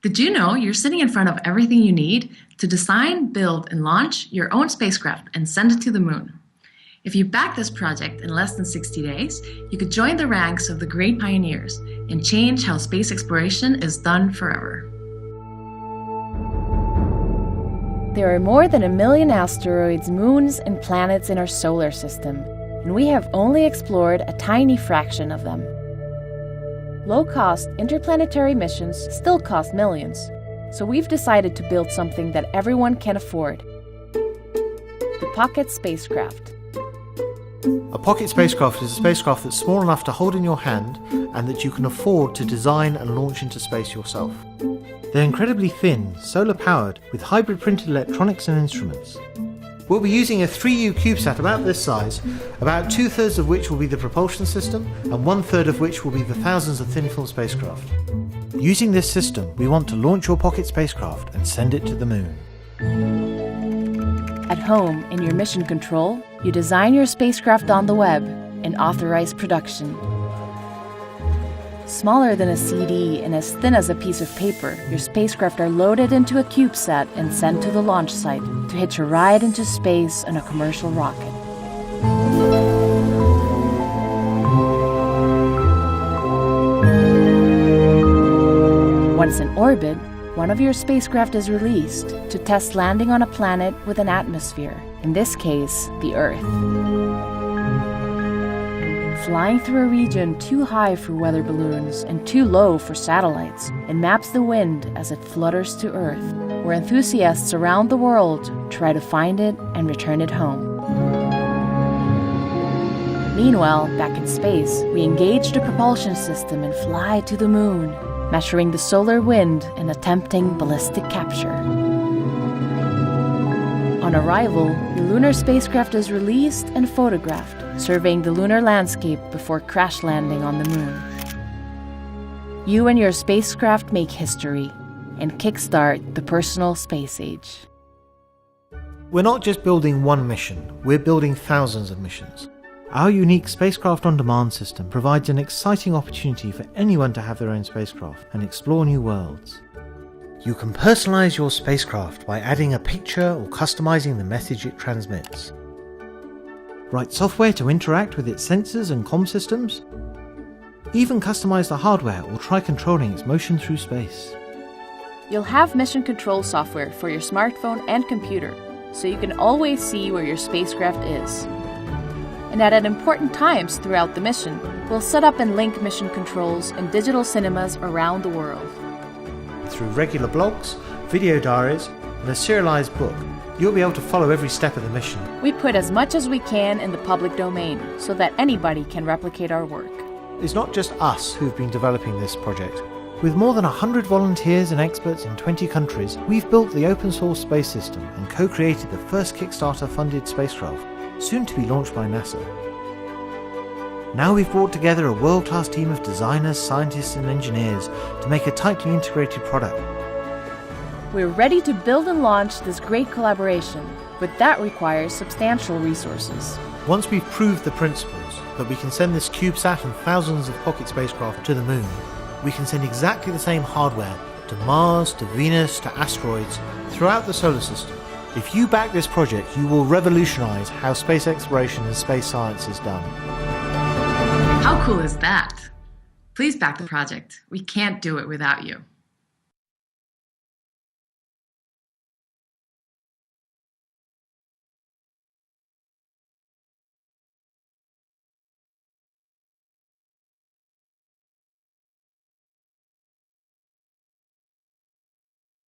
Did you know you're sitting in front of everything you need to design, build, and launch your own spacecraft and send it to the moon? If you back this project in less than 60 days, you could join the ranks of the great pioneers and change how space exploration is done forever. There are more than 1 million asteroids, moons, and planets in our solar system, and we have only explored a tiny fraction of them. Low-cost interplanetary missions still cost millions, so we've decided to build something that everyone can afford. The Pocket Spacecraft. A pocket spacecraft is a spacecraft that's small enough to hold in your hand and that you can afford to design and launch into space yourself. They're incredibly thin, solar-powered, with hybrid printed electronics and instruments. We'll be using a 3U CubeSat about this size, about 2/3 of which will be the propulsion system and 1/3 of which will be the thousands of thin-film spacecraft. Using this system, we want to launch your pocket spacecraft and send it to the moon. At home, in your mission control, you design your spacecraft on the web and authorize production. Smaller than a CD and as thin as a piece of paper, your spacecraft are loaded into a CubeSat and sent to the launch site to hitch a ride into space on a commercial rocket. Once in orbit, one of your spacecraft is released to test landing on a planet with an atmosphere, in this case, the Earth. Flying through a region too high for weather balloons and too low for satellites, it maps the wind as it flutters to Earth, where enthusiasts around the world try to find it and return it home. Meanwhile, back in space, we engage the propulsion system and fly to the moon, measuring the solar wind and attempting ballistic capture. On arrival, the lunar spacecraft is released and photographed, surveying the lunar landscape before crash landing on the moon. You and your spacecraft make history and kickstart the personal space age. We're not just building one mission, we're building thousands of missions. Our unique Spacecraft on Demand system provides an exciting opportunity for anyone to have their own spacecraft and explore new worlds. You can personalize your spacecraft by adding a picture or customizing the message it transmits. Write software to interact with its sensors and comm systems. Even customize the hardware or try controlling its motion through space. You'll have mission control software for your smartphone and computer, so you can always see where your spacecraft is. And at important times throughout the mission, we'll set up and link mission controls in digital cinemas around the world. Through regular blogs, video diaries, and a serialized book, you'll be able to follow every step of the mission. We put as much as we can in the public domain so that anybody can replicate our work. It's not just us who've been developing this project. With more than 100 volunteers and experts in 20 countries, we've built the open source space system and co-created the first Kickstarter-funded spacecraft, soon to be launched by NASA. Now we've brought together a world-class team of designers, scientists and engineers to make a tightly integrated product. We're ready to build and launch this great collaboration, but that requires substantial resources. Once we've proved the principles that we can send this CubeSat and thousands of pocket spacecraft to the moon, we can send exactly the same hardware to Mars, to Venus, to asteroids throughout the solar system. If you back this project, you will revolutionize how space exploration and space science is done. How cool is that? Please back the project. We can't do it without you.